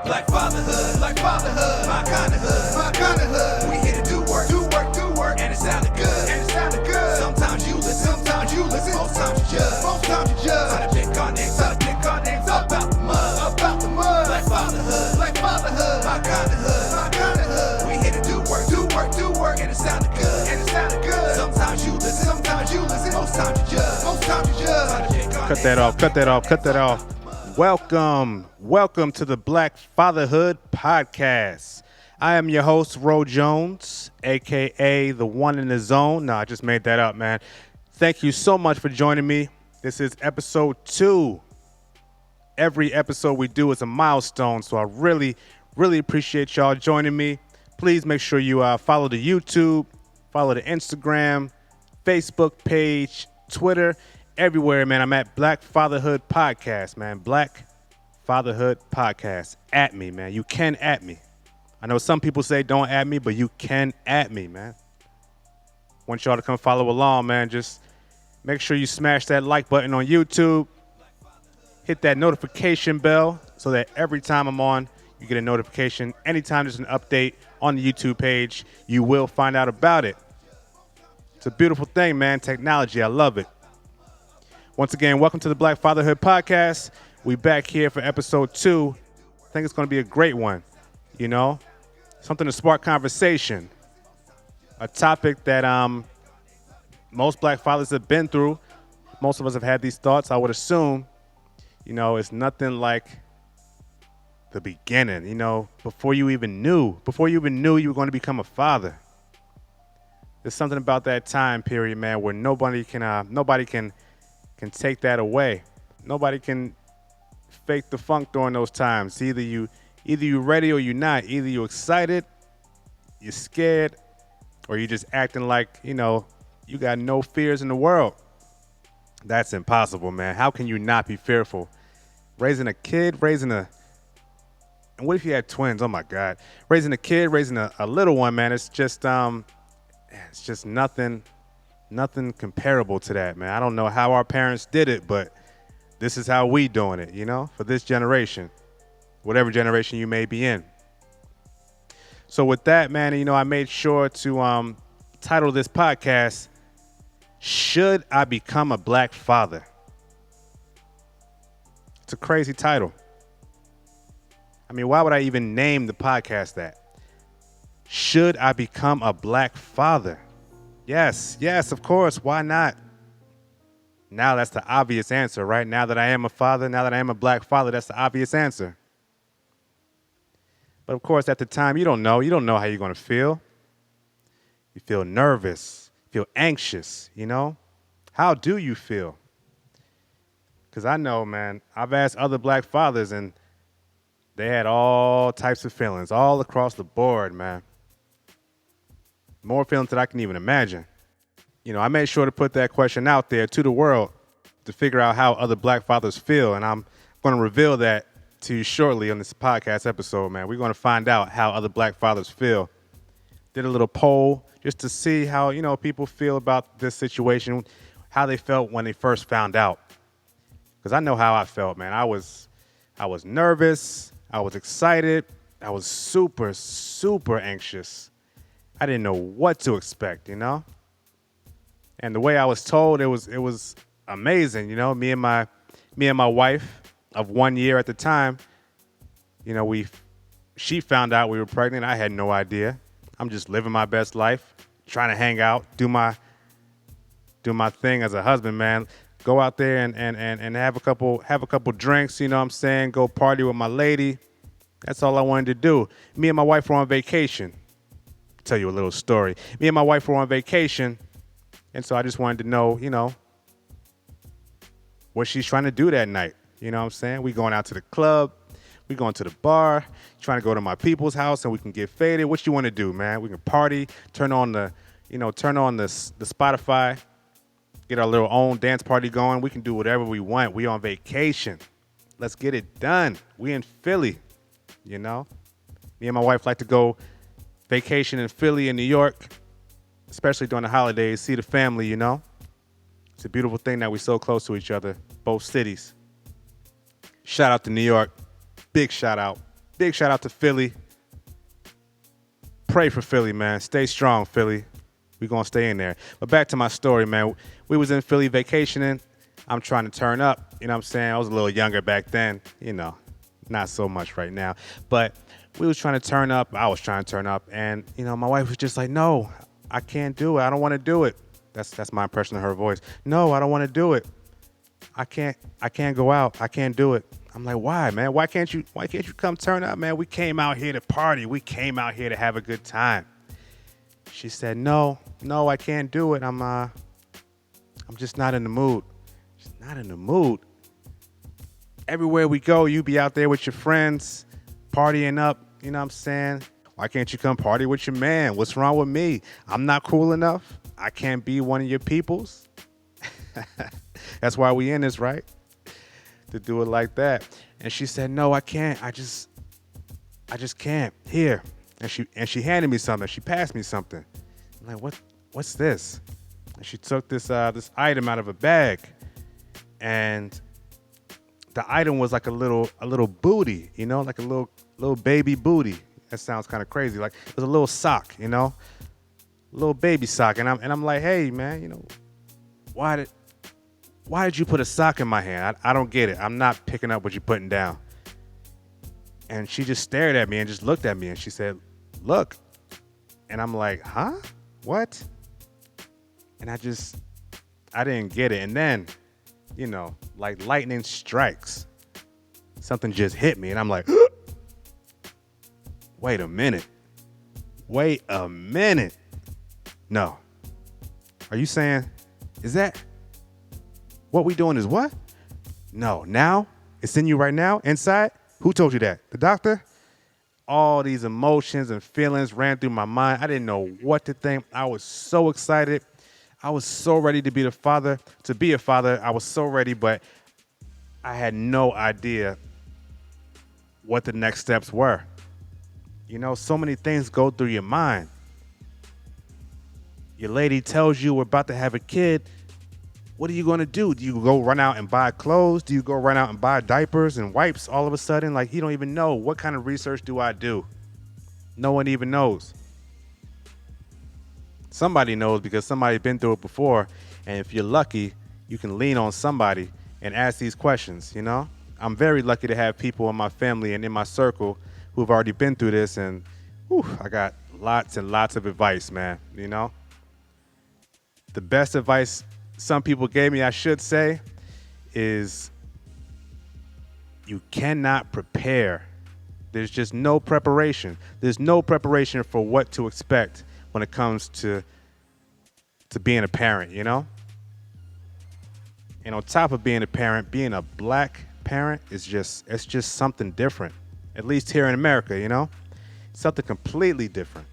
Black fatherhood, my kind of hood. We here to do work, and it sounded good. Sometimes you listen, most times you judge. Trying to pick our names about the mud. Black fatherhood, my kind of hood. We here to do work, and it sounded good. Sometimes you listen, most times you judge. Trying to pick our Cut that off. Welcome to the Black Fatherhood Podcast. I am your host, Ro Jones, a.k.a. the one in the zone. No, I just made that up, man. Thank you so much for joining me. This is episode 2. Every episode we do is a milestone, so I really appreciate y'all joining me. Please make sure you follow the YouTube, follow the Instagram, Facebook page, Twitter, everywhere, man. I'm at Black Fatherhood Podcast, man. Black Fatherhood Podcast. At me, man. You can at me. I know some people say don't at me, but you can at me, man. Want y'all to come follow along, man. Just make sure you smash that like button on YouTube. Hit that notification bell so that every time I'm on, you get a notification. Anytime there's an update on the YouTube page, you will find out about it. It's a beautiful thing, man. Technology. I love it. Once again, welcome to the Black Fatherhood Podcast. We back here for episode 2. I think it's going to be a great one, you know? Something to spark conversation. A topic that most black fathers have been through. Most of us have had these thoughts. I would assume, you know, it's nothing like the beginning, you know, before you even knew you were going to become a father. There's something about that time period, man, where nobody can take that away. Nobody can fake the funk during those times. Either you ready or you're not. Either you're excited, you're scared, or you're just acting like, you know, you got no fears in the world. That's impossible, man. How can you not be fearful? Raising a kid, and what if you had twins? Oh my God. Raising a kid, raising a little one, man, it's just nothing comparable to that, man. I don't know how our parents did it, but this is how we doing it, you know, for this generation, whatever generation you may be in. So with that, man, you know, I made sure to title this podcast, Should I Become a Black Father? It's a crazy title. I mean, why would I even name the podcast that? Should I become a black father? Yes, of course. Why not? Now that's the obvious answer, right? Now that I am a father, now that I am a black father, that's the obvious answer. But of course, at the time, you don't know. You don't know how you're going to feel. You feel nervous, feel anxious, you know? How do you feel? Because I know, man, I've asked other black fathers, and they had all types of feelings all across the board, man. More feelings than I can even imagine. You know, I made sure to put that question out there to the world to figure out how other black fathers feel. And I'm going to reveal that to you shortly on this podcast episode, man. We're going to find out how other black fathers feel. Did a little poll just to see how, you know, people feel about this situation, how they felt when they first found out. Because I know how I felt, man. I was nervous. I was excited. I was super anxious. I didn't know what to expect, you know? And the way I was told, it was amazing, you know? Me and my wife of 1 year at the time, you know, she found out we were pregnant. I had no idea. I'm just living my best life, trying to hang out, do my thing as a husband, man. Go out there and have a couple drinks, you know what I'm saying? Go party with my lady. That's all I wanted to do. Me and my wife were on vacation. Tell you a little story. Me and my wife were on vacation, and so I just wanted to know, you know, what she's trying to do that night. You know what I'm saying? We going out to the club, we going to the bar, trying to go to my people's house, and we can get faded. What you want to do, man? We can party, turn on the Spotify, get our little own dance party going. We can do whatever we want. We on vacation. Let's get it done. We in Philly, you know? Me and my wife like to go vacation in Philly and New York, especially during the holidays, see the family, you know? It's a beautiful thing that we're so close to each other, both cities. Shout out to New York. Big shout out. Big shout out to Philly. Pray for Philly, man. Stay strong, Philly. We're going to stay in there. But back to my story, man. We was in Philly vacationing. I'm trying to turn up. You know what I'm saying? I was a little younger back then. You know, not so much right now. But we was trying to turn up. I was trying to turn up. And, you know, my wife was just like, no, I can't do it. I don't want to do it. That's my impression of her voice. No, I don't want to do it. I can't go out. I can't do it. I'm like, why, man? Why can't you come turn up, man? We came out here to party. We came out here to have a good time. She said, no, I can't do it. I'm just not in the mood. She's not in the mood. Everywhere we go, you be out there with your friends, partying up, you know what I'm saying? Why can't you come party with your man? What's wrong with me? I'm not cool enough. I can't be one of your peoples. That's why we in this, right? To do it like that. And she said, no, I can't. I just can't. Here. And she handed me something. She passed me something. I'm like, what's this? And she took this item out of a bag. And the item was like a little booty, you know, like a little baby booty. That sounds kind of crazy. Like it was a little sock, you know, a little baby sock. And I'm like, hey man, you know, why did you put a sock in my hand? I don't get it. I'm not picking up what you're putting down. And she just stared at me and just looked at me and she said, look. And I'm like, huh? What? And I didn't get it. And then, you know, like lightning strikes, something just hit me and I'm like, wait a minute. No. Are you saying, is that what we doing is what? No, now it's in you right now, inside. Who told you that? The doctor? All these emotions and feelings ran through my mind. I didn't know what to think. I was so excited. I was so ready to be a father. I was so ready, but I had no idea what the next steps were. You know, so many things go through your mind. Your lady tells you we're about to have a kid. What are you going to do? Do you go run out and buy clothes? Do you go run out and buy diapers and wipes all of a sudden? Like, you don't even know. What kind of research do I do? No one even knows. Somebody knows because somebody's been through it before. And if you're lucky, you can lean on somebody and ask these questions, you know? I'm very lucky to have people in my family and in my circle who've already been through this. And I got lots and lots of advice, man, you know? The best advice some people gave me, I should say, is you cannot prepare. There's just no preparation. There's no preparation for what to expect when it comes to being a parent, you know? And on top of being a parent, being a black parent it's just something different. At least here in America, you know? Something completely different.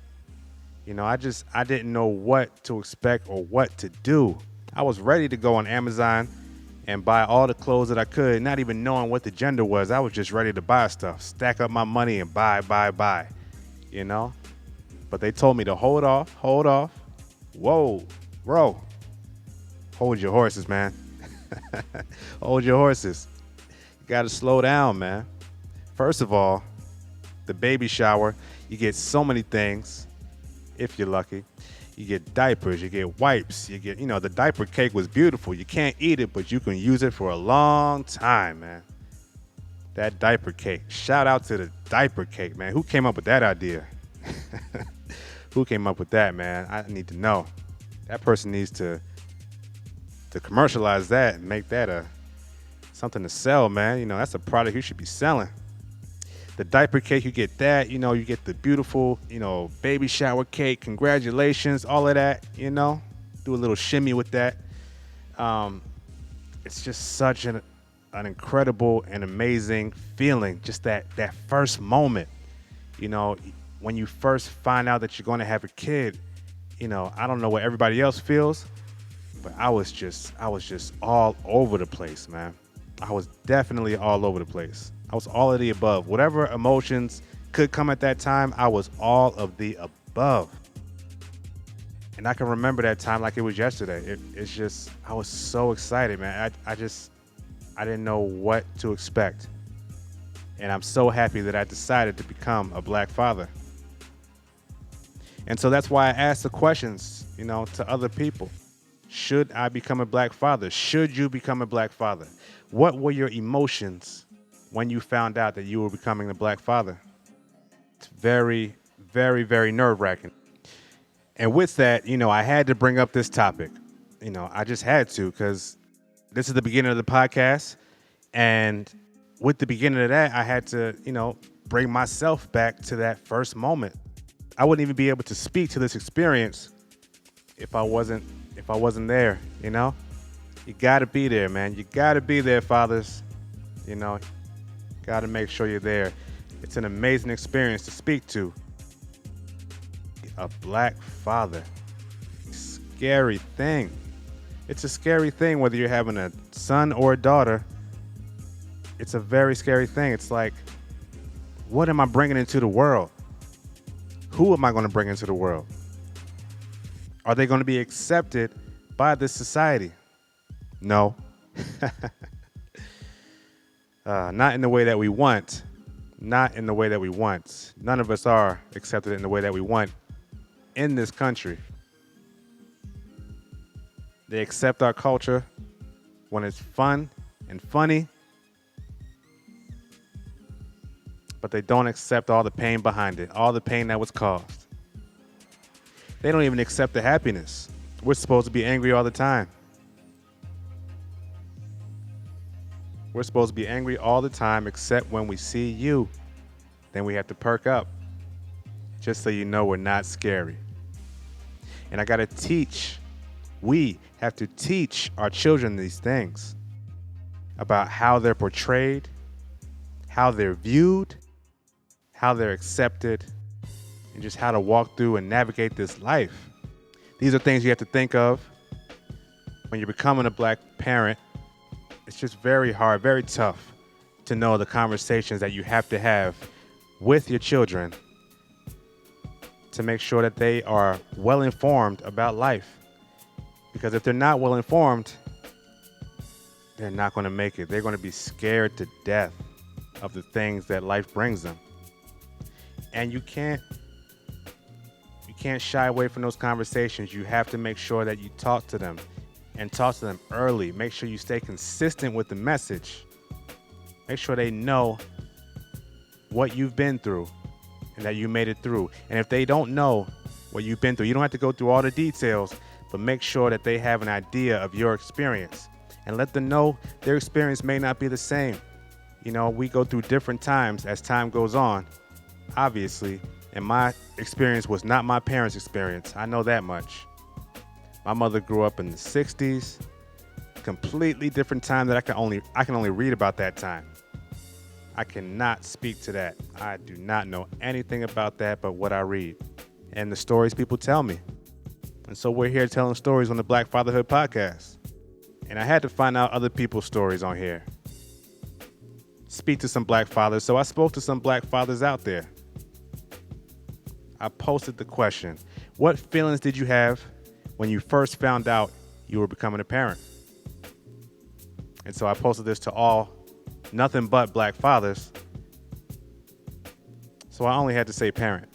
You know, I didn't know what to expect or what to do. I was ready to go on Amazon and buy all the clothes that I could, not even knowing what the gender was. I was just ready to buy stuff, stack up my money and buy, you know? But they told me to hold off. Whoa, bro. Hold your horses, man. Hold your horses. You got to slow down, man. First of all, the baby shower, you get so many things, if you're lucky. You get diapers, you get wipes, you get, you know, the diaper cake was beautiful. You can't eat it, but you can use it for a long time, man. That diaper cake. Shout out to the diaper cake, man. Who came up with that idea? Who came up with that, man? I need to know. That person needs to commercialize that and make that something to sell, man. You know, that's a product you should be selling. The diaper cake, you get that, you know, you get the beautiful, you know, baby shower cake. Congratulations, all of that, you know, do a little shimmy with that. It's just such an incredible and amazing feeling. Just that first moment, you know, when you first find out that you're going to have a kid, you know, I don't know what everybody else feels, but I was just all over the place, man. I was definitely all over the place. I was all of the above. Whatever emotions could come at that time, I was all of the above. And I can remember that time like it was yesterday. It's just, I was so excited, man. I didn't know what to expect. And I'm so happy that I decided to become a black father. And so that's why I ask the questions, to other people. Should I become a black father? Should you become a black father? What were your emotions when you found out that you were becoming a black father? It's very, very, very nerve-wracking. And with that, I had to bring up this topic. I just had to, because this is the beginning of the podcast. And with the beginning of that, I had to, bring myself back to that first moment. I wouldn't even be able to speak to this experience if I wasn't there, You gotta be there, man. You gotta be there, fathers. Gotta make sure you're there. It's an amazing experience to speak to. A black father. Scary thing. It's a scary thing whether you're having a son or a daughter. It's a very scary thing. It's like, what am I bringing into the world? Who am I going to bring into the world? Are they going to be accepted by this society? No. Not in the way that we want. Not in the way that we want. None of us are accepted in the way that we want in this country. They accept our culture when it's fun and funny, but they don't accept all the pain behind it, all the pain that was caused. They don't even accept the happiness. We're supposed to be angry all the time. We're supposed to be angry all the time except when we see you. Then we have to perk up, just so you know we're not scary. And I got to we have to teach our children these things about how they're portrayed, how they're viewed, how they're accepted, and just how to walk through and navigate this life. These are things you have to think of when you're becoming a black parent. It's just very hard, very tough to know the conversations that you have to have with your children to make sure that they are well informed about life. Because if they're not well informed, they're not going to make it. They're going to be scared to death of the things that life brings them. And you can't shy away from those conversations. You have to make sure that you talk to them and talk to them early. Make sure you stay consistent with the message. Make sure they know what you've been through and that you made it through. And if they don't know what you've been through, you don't have to go through all the details, but make sure that they have an idea of your experience and let them know their experience may not be the same. We go through different times as time goes on, obviously, and my experience was not my parents' experience. I know that much. My mother grew up in the 60s, completely different time that I can only read about that time. I cannot speak to that. I do not know anything about that but what I read and the stories people tell me. And so we're here telling stories on the Black Fatherhood podcast. And I had to find out other people's stories on here. Speak to some black fathers. So I spoke to some black fathers out there. I posted the question, what feelings did you have when you first found out you were becoming a parent? And so I posted this to all nothing but black fathers. So I only had to say parent.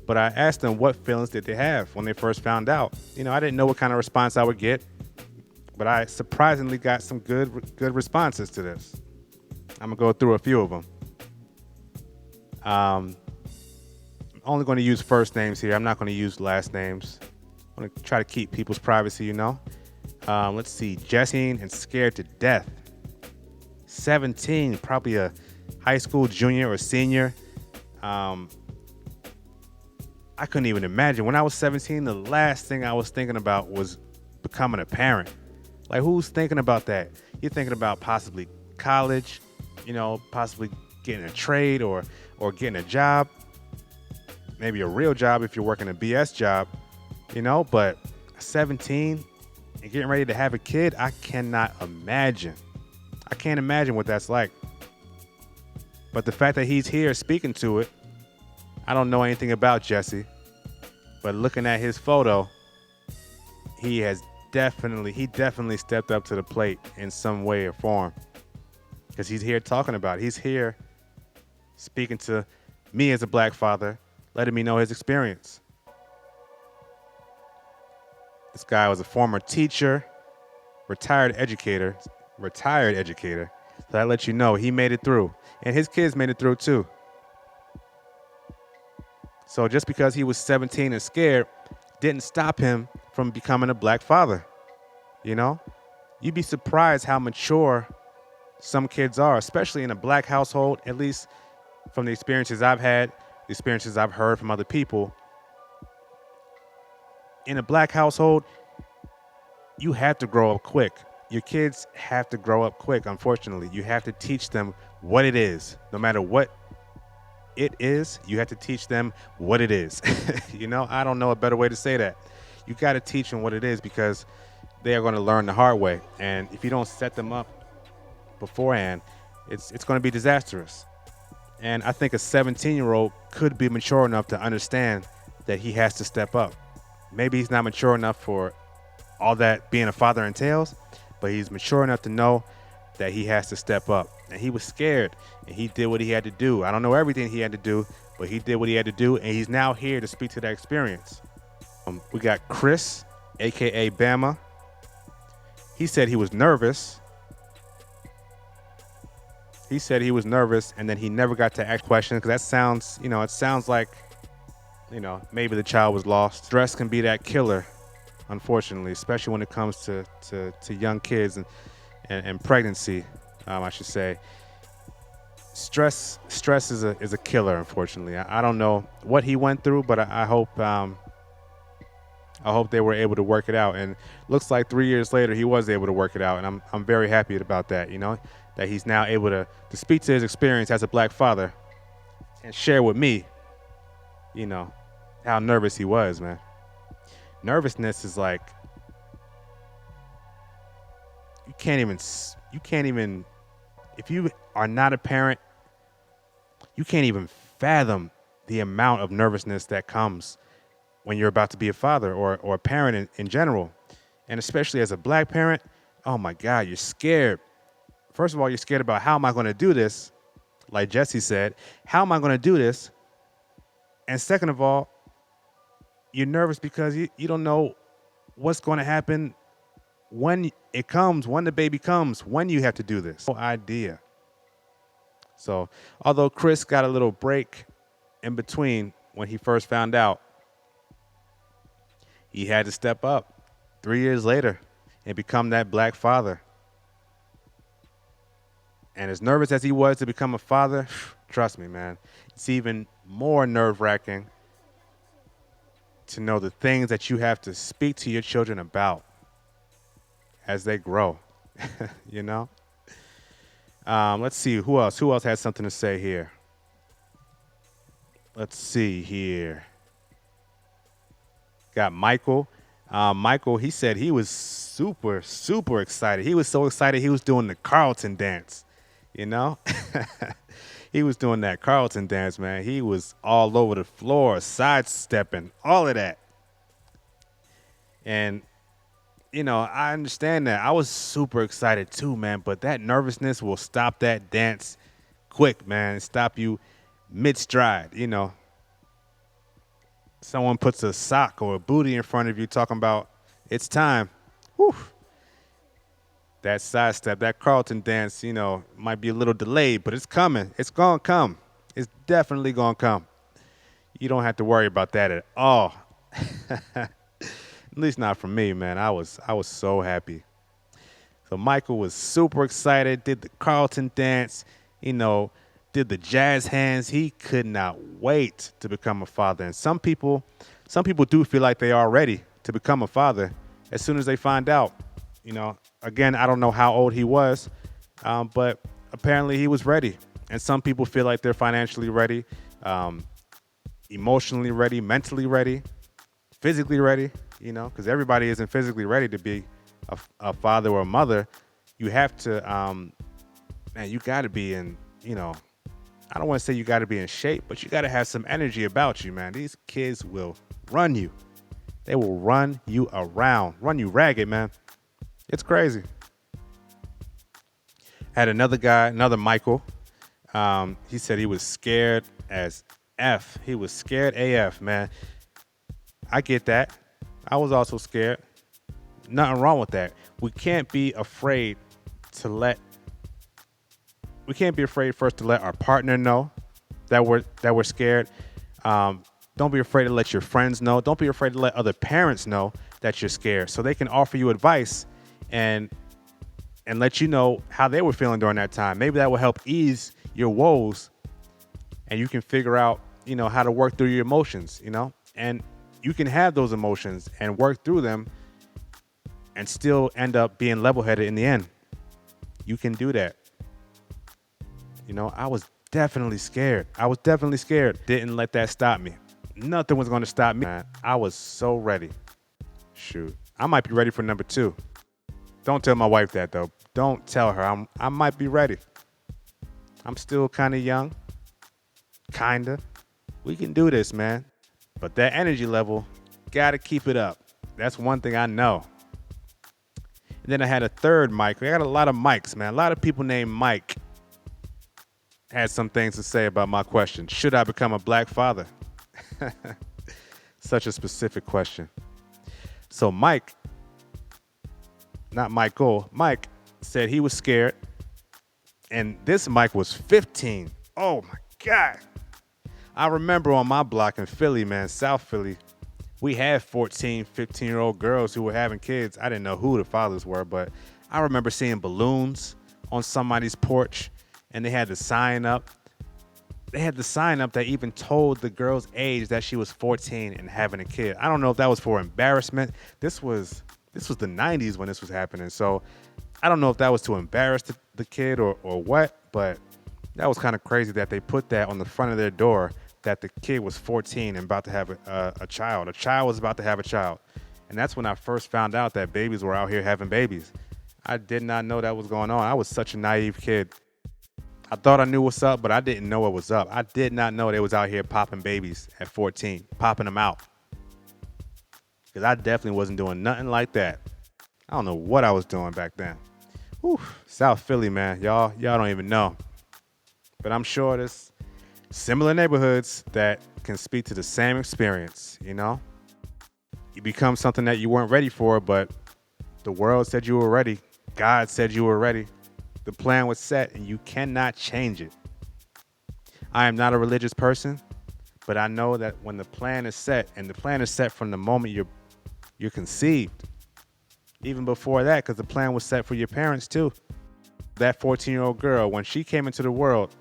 But I asked them what feelings did they have when they first found out. I didn't know what kind of response I would get, but I surprisingly got some good responses to this. I'm going to go through a few of them. I'm only going to use first names here. I'm not going to use last names. I'm going to try to keep people's privacy, Let's see. Jesse and scared to death. 17, probably a high school junior or senior. I couldn't even imagine. When I was 17, the last thing I was thinking about was becoming a parent. Like, who's thinking about that? You're thinking about possibly college, possibly getting a trade or getting a job. Maybe a real job if you're working a BS job, but 17 and getting ready to have a kid, I cannot imagine. I can't imagine what that's like. But the fact that he's here speaking to it, I don't know anything about Jesse, but looking at his photo, he definitely stepped up to the plate in some way or form, because he's here talking about it. He's here speaking to me as a black father, letting me know his experience. This guy was a former teacher, retired educator. So that lets you know he made it through. And his kids made it through too. So just because he was 17 and scared didn't stop him from becoming a black father. You know, you'd be surprised how mature some kids are, especially in a black household, at least from the experiences I've had, the experiences I've heard from other people. In a black household, you have to grow up quick. Your kids have to grow up quick, unfortunately. You have to teach them what it is. No matter what it is, you have to teach them what it is. You know, I don't know a better way to say that. You got to teach them what it is because they are going to learn the hard way. And if you don't set them up beforehand, it's going to be disastrous. And I think a 17-year-old could be mature enough to understand that he has to step up. Maybe he's not mature enough for all that being a father entails, but he's mature enough to know that he has to step up. And he was scared, and he did what he had to do. I don't know everything he had to do, but he did what he had to do, and he's now here to speak to that experience. We got Chris, a.k.a. Bama. He said he was nervous. And then he never got to ask questions because that sounds, it sounds like, maybe the child was lost. Stress can be that killer, unfortunately, especially when it comes to young kids and pregnancy, I should say. Stress is a killer, unfortunately. I don't know what he went through, but I hope they were able to work it out. And looks like 3 years later he was able to work it out, and I'm very happy about that. That he's now able to speak to his experience as a black father and share with me, how nervous he was, man. Nervousness is like, you can't even, if you are not a parent, you can't even fathom the amount of nervousness that comes when you're about to be a father or a parent in general. And especially as a black parent, oh my God, you're scared. First of all, you're scared about how am I going to do this? Like Jesse said, how am I going to do this? And second of all, you're nervous because you don't know what's going to happen when it comes, when the baby comes, when you have to do this. No idea. So although Chris got a little break in between when he first found out, he had to step up 3 years later and become that black father. And as nervous as he was to become a father, trust me, man, it's even more nerve-wracking to know the things that you have to speak to your children about as they grow. Let's see, who else has something to say here? Let's see here. Got Michael. Michael, he said he was super, super excited. He was so excited he was doing the Carlton dance, He was doing that Carlton dance, man. He was all over the floor, sidestepping, all of that. And, I understand that. I was super excited too, man. But that nervousness will stop that dance quick, man. Stop you mid-stride, Someone puts a sock or a booty in front of you talking about it's time. Whew. That sidestep, that Carlton dance, might be a little delayed, but it's coming. It's going to come. It's definitely going to come. You don't have to worry about that at all. At least not for me, man. I was so happy. So Michael was super excited, did the Carlton dance, did the jazz hands. He could not wait to become a father. And some people do feel like they are ready to become a father as soon as they find out. Again, I don't know how old he was, but apparently he was ready. And some people feel like they're financially ready, emotionally ready, mentally ready, physically ready, because everybody isn't physically ready to be a father or a mother. You have to, you got to be in, I don't want to say you got to be in shape, but you got to have some energy about you, man. These kids will run you. They will run you around, run you ragged, man. It's crazy. Had another guy, another Michael. He said he was scared as F. He was scared AF, man. I get that. I was also scared. Nothing wrong with that. We can't be afraid first to let our partner know that we're scared. Don't be afraid to let your friends know. Don't be afraid to let other parents know that you're scared, so they can offer you advice and let you know how they were feeling during that time. Maybe that will help ease your woes, and you can figure out, how to work through your emotions, and you can have those emotions and work through them and still end up being level-headed in the end. You can do that. I was definitely scared. Didn't let that stop me. Nothing was going to stop me. Man, I was so ready. Shoot. I might be ready for number 2. Don't tell my wife that, though. Don't tell her. I might be ready. I'm still kind of young. Kinda. We can do this, man. But that energy level, gotta keep it up. That's one thing I know. And then I had a third Mike. I got a lot of Mikes, man. A lot of people named Mike had some things to say about my question. Should I become a black father? Such a specific question. So Mike, not Michael, Mike said he was scared. And this Mike was 15. Oh my God. I remember on my block in Philly, man, South Philly, we had 14, 15-year-old girls who were having kids. I didn't know who the fathers were, but I remember seeing balloons on somebody's porch, and they had the sign up. They had the sign up that even told the girl's age that she was 14 and having a kid. I don't know if that was for embarrassment. This was the 90s when this was happening, so I don't know if that was to embarrass the kid or what, but that was kind of crazy that they put that on the front of their door, that the kid was 14 and about to have a child. A child was about to have a child. And that's when I first found out that babies were out here having babies. I did not know that was going on. I was such a naive kid. I thought I knew what's up, but I didn't know what was up. I did not know they was out here popping babies at 14, popping them out. Because I definitely wasn't doing nothing like that. I don't know what I was doing back then. Whew, South Philly, man. Y'all don't even know. But I'm sure there's similar neighborhoods that can speak to the same experience, You become something that you weren't ready for, but the world said you were ready. God said you were ready. The plan was set, and you cannot change it. I am not a religious person, but I know that when the plan is set, and the plan is set from the moment you're conceived, even before that, because the plan was set for your parents too. That 14-year-old girl, when she came into the world,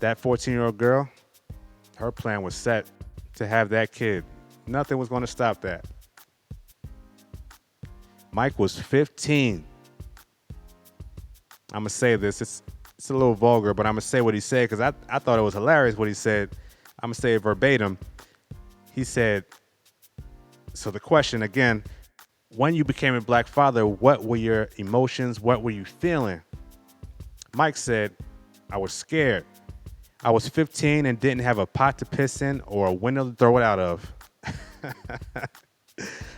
that 14-year-old girl, her plan was set to have that kid. Nothing was going to stop that. Mike was 15. I'm going to say this. It's a little vulgar, but I'm going to say what he said because I thought it was hilarious what he said. I'm going to say it verbatim. He said, so the question again, when you became a black father, what were your emotions? What were you feeling? Mike said, I was scared. I was 15 and didn't have a pot to piss in or a window to throw it out of. I'm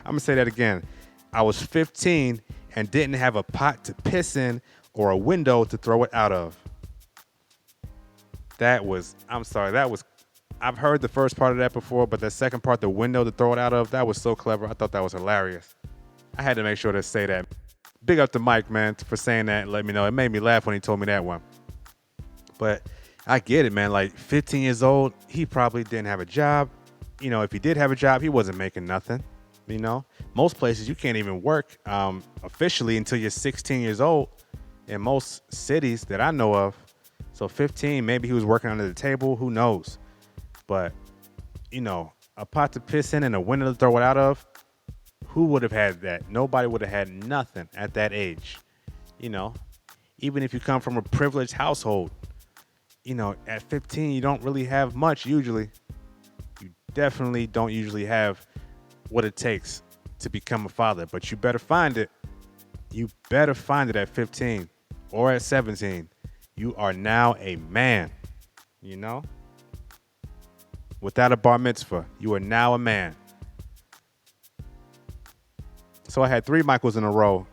going to say that again. I was 15 and didn't have a pot to piss in or a window to throw it out of. I've heard the first part of that before, but the second part, the window to throw it out of, that was so clever. I thought that was hilarious. I had to make sure to say that. Big up to Mike, man, for saying that and let me know. It made me laugh when he told me that one. But I get it, man. Like 15 years old, he probably didn't have a job. If he did have a job, he wasn't making nothing. Most places you can't even work officially until you're 16 years old in most cities that I know of. So 15, maybe he was working under the table. Who knows? But, a pot to piss in and a window to throw it out of, who would have had that? Nobody would have had nothing at that age. Even if you come from a privileged household, at 15, you don't really have much usually. You definitely don't usually have what it takes to become a father, but you better find it. You better find it at 15 or at 17. You are now a man, Without a bar mitzvah, you are now a man. So I had 3 Michaels in a row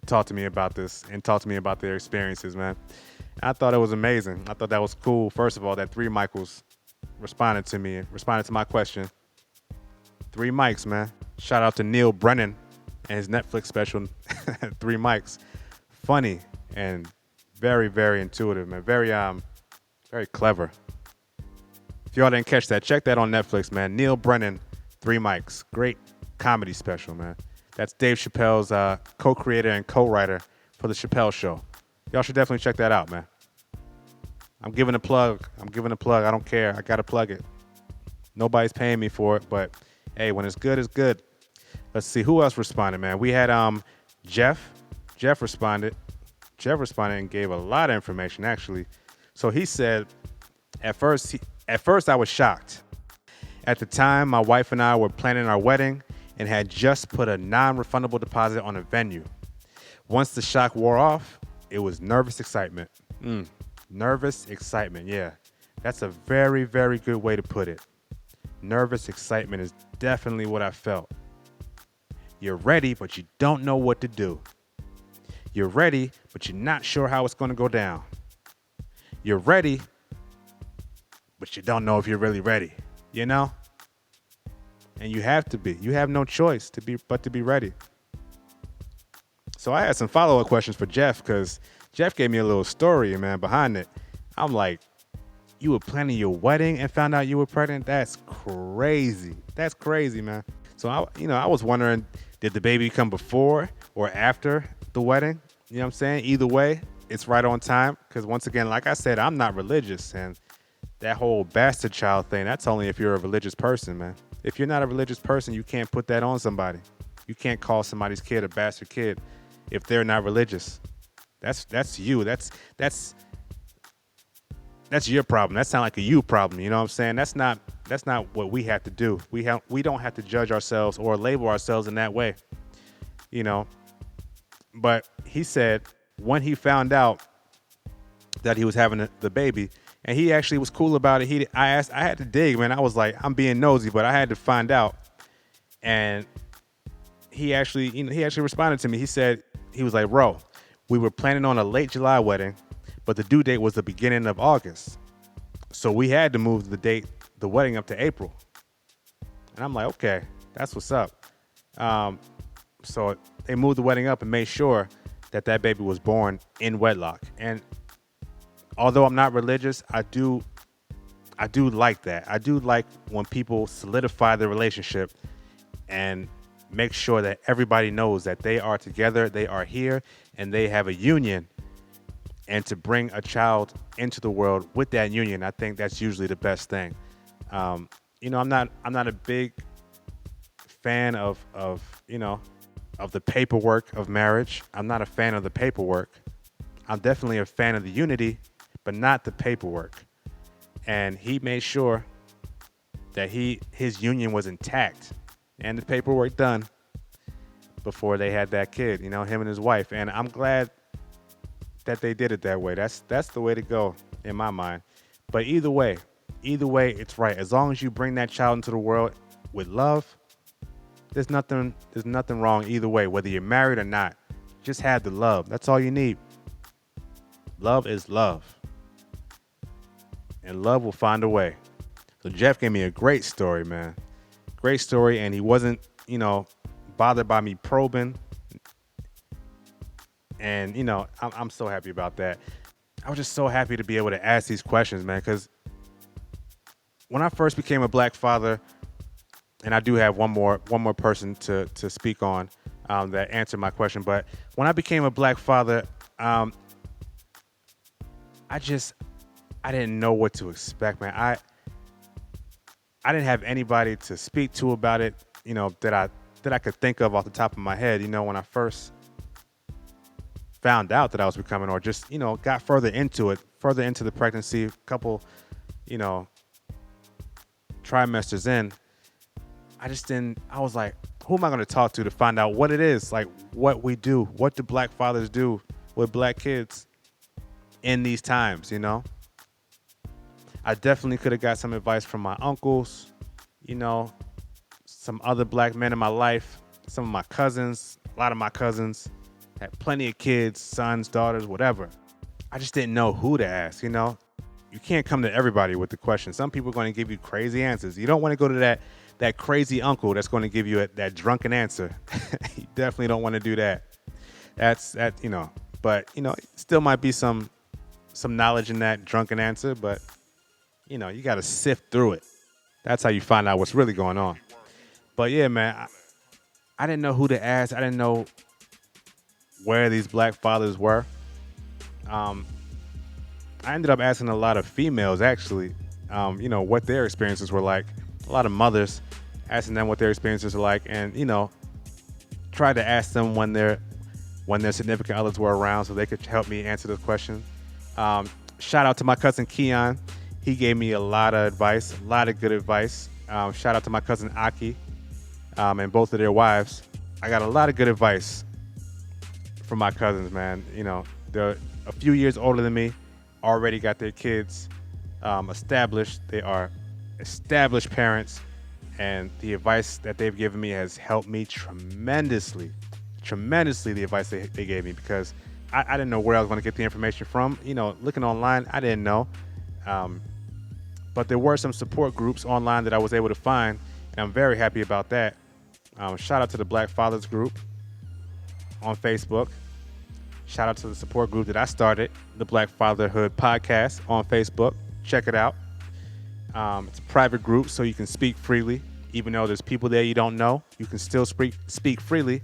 talk to me about this and talk to me about their experiences, man. I thought it was amazing. I thought that was cool. First of all, that Three Michaels responded to me, responded to my question. Three Mics, man. Shout out to Neil Brennan and his Netflix special, Three Mics. Funny and very, very intuitive, man. Very clever. If y'all didn't catch that, check that on Netflix, man. Neil Brennan, Three Mics. Great comedy special, man. That's Dave Chappelle's co-creator and co-writer for The Chappelle Show. Y'all should definitely check that out, man. I'm giving a plug. I don't care. I got to plug it. Nobody's paying me for it, but hey, when it's good, it's good. Let's see. Who else responded, man? We had Jeff. Jeff responded and gave a lot of information, actually. So he said, at first I was shocked. At the time, my wife and I were planning our wedding and had just put a non-refundable deposit on a venue. Once the shock wore off, it was nervous excitement. Nervous excitement, yeah. That's a very, very good way to put it. Nervous excitement is definitely what I felt. You're ready, but you don't know what to do. You're ready, but you're not sure how it's going to go down. You're ready, but you don't know if you're really ready, you know? And you have to be. You have no choice but to be ready. So I had some follow-up questions for Jeff because Jeff gave me a little story, man, behind it. I'm like, you were planning your wedding and found out you were pregnant? That's crazy. That's crazy, man. So I was wondering, did the baby come before or after the wedding? You know what I'm saying? Either way, it's right on time. Because once again, like I said, I'm not religious. And that whole bastard child thing, that's only if you're a religious person, man. If you're not a religious person, you can't put that on somebody. You can't call somebody's kid a bastard kid if they're not religious. That's you. That's your problem. That sounds like a you problem. You know what I'm saying? That's not what we have to do. We don't have to judge ourselves or label ourselves in that way. You know. But he said when he found out that he was having the baby, and he actually was cool about it. I had to dig, man. I was like, I'm being nosy, but I had to find out. And he actually responded to me. He said, he was like, bro, we were planning on a late July wedding, but the due date was the beginning of August. So we had to move the wedding up to April. And I'm like, okay, that's what's up. So they moved the wedding up and made sure that baby was born in wedlock. And although I'm not religious, I do like that. I do like when people solidify the relationship and make sure that everybody knows that they are together, they are here, and they have a union. And to bring a child into the world with that union, I think that's usually the best thing. I'm not a big fan of the paperwork of marriage. I'm not a fan of the paperwork. I'm definitely a fan of the unity, but not the paperwork. And he made sure that his union was intact and the paperwork done before they had that kid, him and his wife. And I'm glad that they did it that way. That's the way to go in my mind. But either way, it's right. As long as you bring that child into the world with love, there's nothing wrong either way, whether you're married or not. Just have the love. That's all you need. Love is love. And love will find a way. So Jeff gave me a great story, man. Great story. And he wasn't, bothered by me probing. And, I'm so happy about that. I was just so happy to be able to ask these questions, man, because when I first became a black father, and I do have one more person to speak on that answered my question, but when I became a black father, I didn't know what to expect, man. I didn't have anybody to speak to about it, that I could think of off the top of my head, when I first found out that I was becoming, or just, got further into the pregnancy, couple, trimesters in, I was like, who am I going to talk to find out what it is, like what we do, what do black fathers do with black kids in these times, I definitely could have got some advice from my uncles, some other black men in my life, some of my cousins, a lot of my cousins had plenty of kids, sons, daughters, whatever. I just didn't know who to ask. You can't come to everybody with the question. Some people are going to give you crazy answers. You don't want to go to that crazy uncle that's going to give you that drunken answer. You definitely don't want to do that. But still might be some knowledge in that drunken answer, but you got to sift through it. That's how you find out what's really going on. But yeah, man, I didn't know who to ask. I didn't know where these black fathers were. I ended up asking a lot of females, actually, what their experiences were like. A lot of mothers, asking them what their experiences were like, and tried to ask them when their significant others were around, so they could help me answer this question. Shout out to my cousin Keon. He gave me a lot of advice, a lot of good advice. Shout out to my cousin Aki, and both of their wives. I got a lot of good advice from my cousins, man. They're a few years older than me, already got their kids established. They are established parents, and the advice that they've given me has helped me tremendously, the advice they gave me, because I didn't know where I was going to get the information from. Looking online, I didn't know. But there were some support groups online that I was able to find, and I'm very happy about that. Shout out to the Black Fathers group on Facebook. Shout out to the support group that I started, the Black Fatherhood podcast on Facebook. Check it out. It's a private group, so you can speak freely. Even though there's people there you don't know, you can still speak freely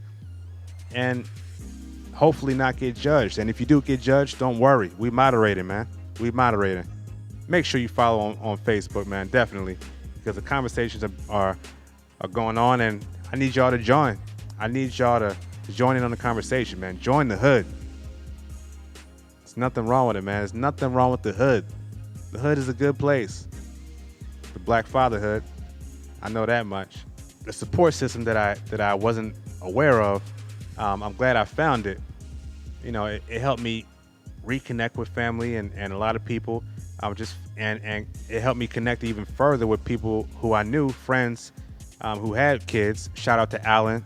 and hopefully not get judged. And if you do get judged, don't worry. We moderating, man. We moderating. Make sure you follow on Facebook, man, definitely, because the conversations are going on, and I need y'all to join. I need y'all to join in on the conversation, man. Join the hood. There's nothing wrong with it, man. There's nothing wrong with the hood. The hood is a good place. The Black Fatherhood, I know that much. The support system that I wasn't aware of, I'm glad I found it. It helped me reconnect with family and a lot of people. And it helped me connect even further with people who I knew, friends who had kids. Shout out to Alan,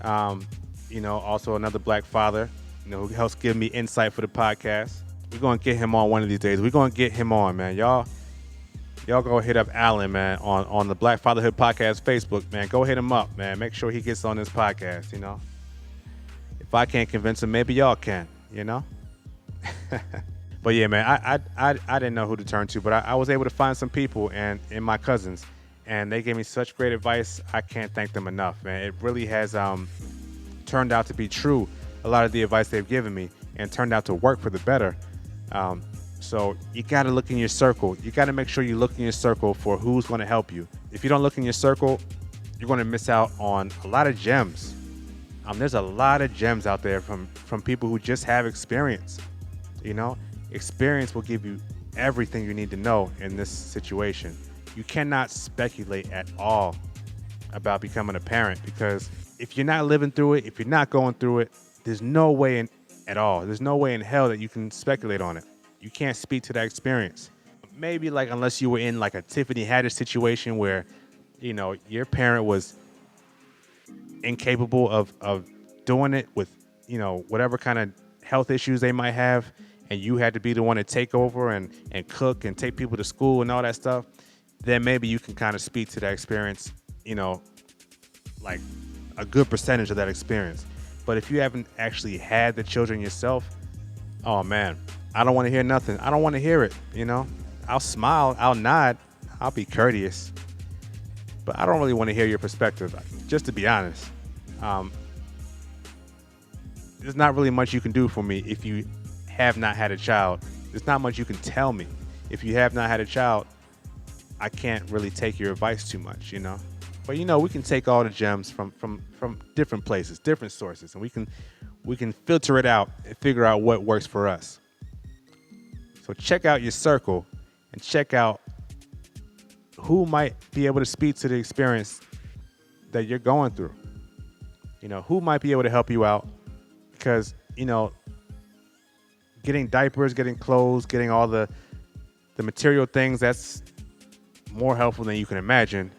also another black father, who helps give me insight for the podcast. We're going to get him on one of these days. We're going to get him on, man. Y'all go hit up Alan, man, on the Black Fatherhood podcast Facebook, man. Go hit him up, man. Make sure he gets on this podcast, If I can't convince him, maybe y'all can, But yeah, man, I didn't know who to turn to, but I was able to find some people and my cousins, and they gave me such great advice. I can't thank them enough, man. It really has turned out to be true, a lot of the advice they've given me, and turned out to work for the better. So you got to look in your circle. You got to make sure you look in your circle for who's going to help you. If you don't look in your circle, you're going to miss out on a lot of gems. There's a lot of gems out there from people who just have experience. Experience will give you everything you need to know in this situation. You cannot speculate at all about becoming a parent, because if you're not living through it, if you're not going through it, there's no way there's no way in hell that you can speculate on it. You can't speak to that experience. Maybe unless you were in a Tiffany Haddish situation where, your parent was incapable of doing it with, whatever kind of health issues they might have, and you had to be the one to take over and cook and take people to school and all that stuff, then maybe you can kind of speak to that experience, a good percentage of that experience. But if you haven't actually had the children yourself, oh man, I don't want to hear nothing. I don't want to hear it, I'll smile, I'll nod, I'll be courteous, but I don't really want to hear your perspective, just to be honest. There's not really much you can do for me if you have not had a child. There's not much you can tell me. If you have not had a child, I can't really take your advice too much, But we can take all the gems from different places, different sources, and we can filter it out and figure out what works for us. So check out your circle and check out who might be able to speak to the experience that you're going through. Who might be able to help you out, because, getting diapers, getting clothes, getting all the material things, that's more helpful than you can imagine.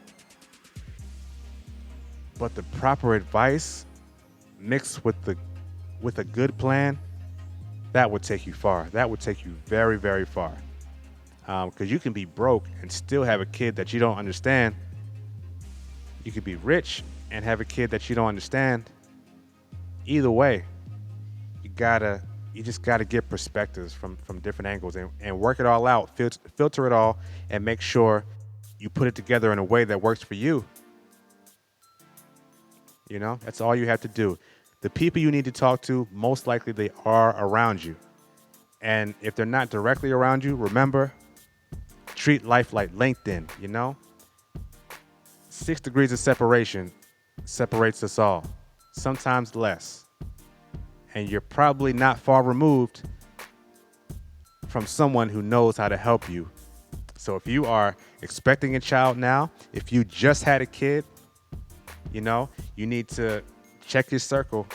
But the proper advice mixed with a good plan, that would take you far. That would take you very, very far. Because you can be broke and still have a kid that you don't understand. You could be rich and have a kid that you don't understand. Either way, you just gotta get perspectives from different angles and work it all out, filter it all, and make sure you put it together in a way that works for you. You know, that's all you have to do. The people you need to talk to, most likely they are around you. And if they're not directly around you, remember, treat life like LinkedIn, you know? 6 degrees of separation separates us all, sometimes less. And you're probably not far removed from someone who knows how to help you. So if you are expecting a child now, if you just had a kid, you know, you need to check your circle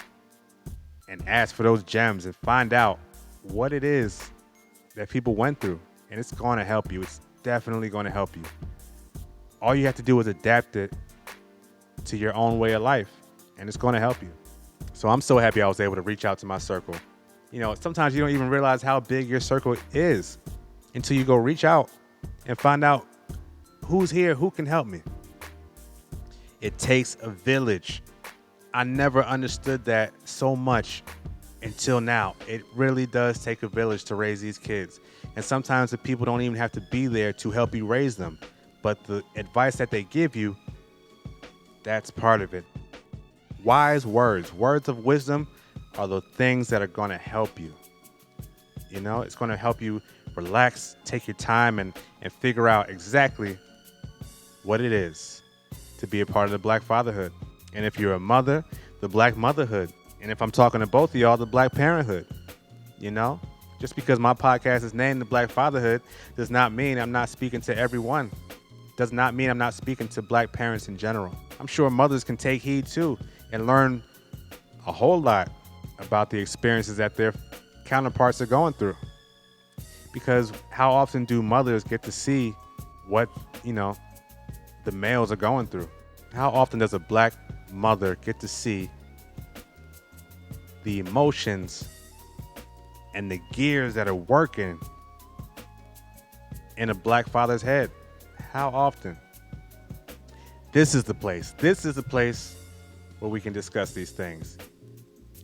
and ask for those gems and find out what it is that people went through. And it's going to help you. It's definitely going to help you. All you have to do is adapt it to your own way of life, and it's going to help you. So I'm so happy I was able to reach out to my circle. You know, sometimes you don't even realize how big your circle is until you go reach out and find out who's here, who can help me. It takes a village. I never understood that so much until now. It really does take a village to raise these kids. And sometimes the people don't even have to be there to help you raise them. But the advice that they give you, that's part of it. Wise words of wisdom are the things that are going to help you. You know, it's going to help you relax, take your time, and figure out exactly what it is to be a part of the Black fatherhood. And if you're a mother, the Black motherhood. And if I'm talking to both of y'all, the Black parenthood. You know, just because my podcast is named the Black fatherhood does not mean I'm not speaking to everyone. Does not mean I'm not speaking to Black parents in general. I'm sure mothers can take heed too and learn a whole lot about the experiences that their counterparts are going through. Because how often do mothers get to see what, you know, the males are going through? How often does a Black mother get to see the emotions and the gears that are working in a Black father's head? How often? This is the place. This is the place where we can discuss these things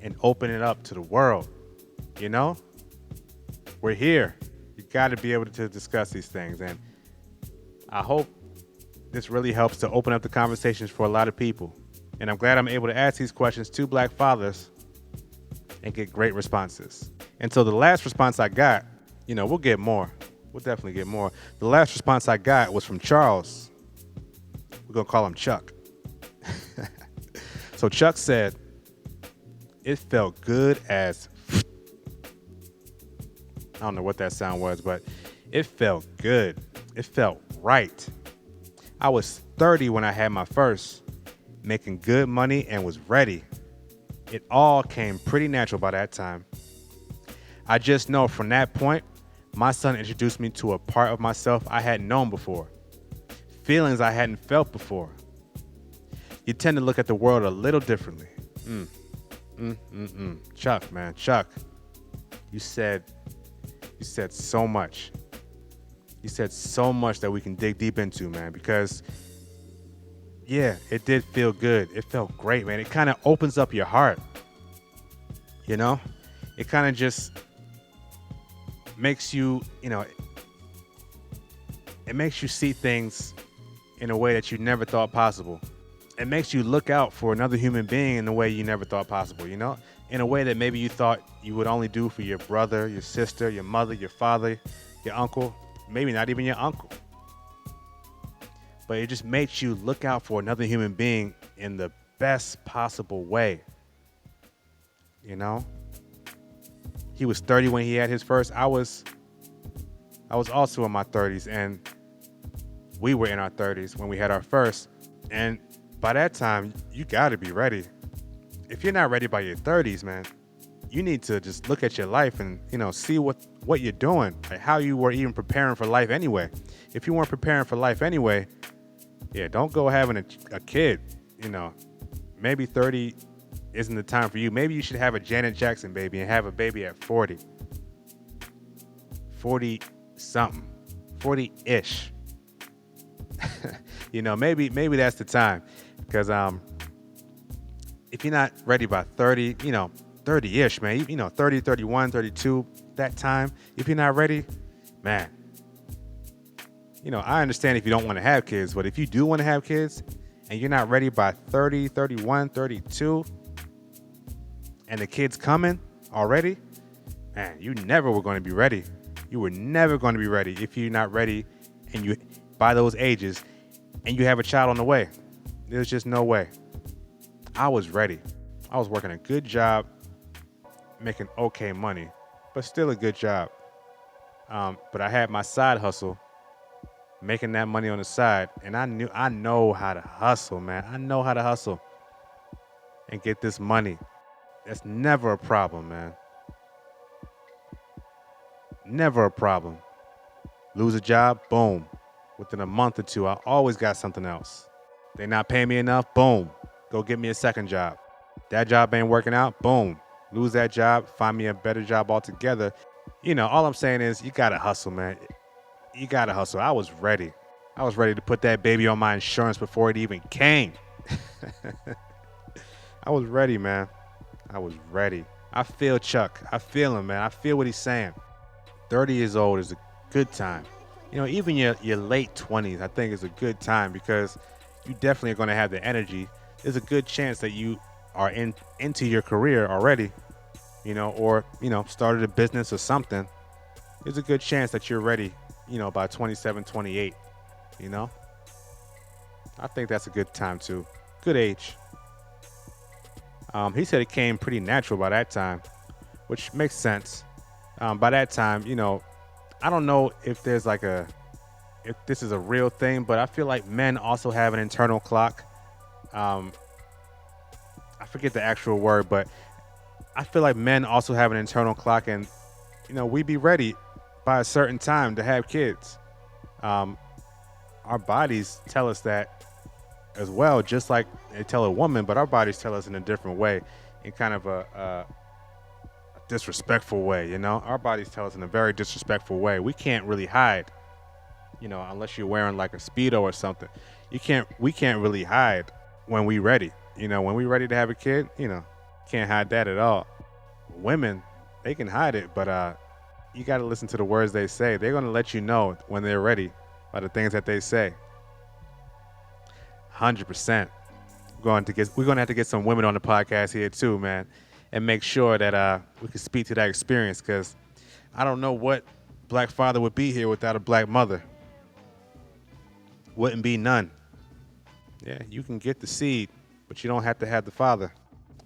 and open it up to the world. You know? We're here. You got to be able to discuss these things. And I hope this really helps to open up the conversations for a lot of people. And I'm glad I'm able to ask these questions to Black fathers and get great responses. And so the last response I got, you know, we'll get more. We'll definitely get more. The last response I got was from Charles. We're going to call him Chuck. So Chuck said, it felt good as... I don't know what that sound was, but it felt good. It felt right. I was 30 when I had my first, making good money and was ready. It all came pretty natural by that time. I just know from that point, my son introduced me to a part of myself I hadn't known before. Feelings I hadn't felt before. You tend to look at the world a little differently. Chuck, man, Chuck. You said so much. You said so much that we can dig deep into, man, because yeah, it did feel good. It felt great, man. It kind of opens up your heart. You know? It kind of just makes you, you know, it makes you see things in a way that you never thought possible. It makes you look out for another human being in a way you never thought possible, you know? In a way that maybe you thought you would only do for your brother, your sister, your mother, your father, your uncle, maybe not even your uncle. But it just makes you look out for another human being in the best possible way. You know? He was 30 when he had his first. I was also in my 30s, and we were in our 30s when we had our first. And by that time, you got to be ready. If you're not ready by your 30s, man, you need to just look at your life and, you know, see what you're doing, like how you were even preparing for life anyway. If you weren't preparing for life anyway, yeah, don't go having a kid, you know. Maybe 30 isn't the time for you. Maybe you should have a Janet Jackson baby and have a baby at 40. 40 something, 40-ish. Maybe that's the time. Because if you're not ready by 30, 30-ish, man, 30, 31, 32, that time, if you're not ready, man, I understand if you don't want to have kids, but if you do want to have kids and you're not ready by 30, 31, 32, and the kid's coming already, man, you never were going to be ready. You were never going to be ready if you're not ready and you by those ages and you have a child on the way. There's just no way. I was ready. I was working a good job, making okay money, but still a good job. But I had my side hustle, making that money on the side, and I know how to hustle, man. I know how to hustle and get this money. That's never a problem, man. Never a problem. Lose a job, boom. Within a month or two, I always got something else. They not paying me enough, boom. Go get me a second job. That job ain't working out, boom. Lose that job, find me a better job altogether. All I'm saying is you gotta hustle, man. You gotta hustle. I was ready. I was ready to put that baby on my insurance before it even came. I was ready, man. I was ready. I feel Chuck. I feel him, man. I feel what he's saying. 30 years old is a good time. Even your late 20s, I think is a good time because you definitely are going to have the energy. There's a good chance that you are into your career already, or, started a business or something. There's a good chance that you're ready, by 27, 28, I think that's a good time too. Good age. He said it came pretty natural by that time, which makes sense. By that time, I don't know if there's if this is a real thing, but I feel like men also have an internal clock. I forget the actual word, but I feel like men also have an internal clock, and we be ready by a certain time to have kids. Our bodies tell us that as well, just like they tell a woman, but our bodies tell us in a different way, in kind of a disrespectful way. Our bodies tell us in a very disrespectful way. We can't really hide, unless you're wearing like a Speedo or something. We can't really hide when we ready. When we ready to have a kid, can't hide that at all. Women, they can hide it, but you got to listen to the words they say. They're going to let you know when they're ready by the things that they say. 100%. We're going to have to get some women on the podcast here too, man, and make sure that we can speak to that experience, because I don't know what black father would be here without a black mother. Wouldn't be none. Yeah, you can get the seed, but you don't have to have the father.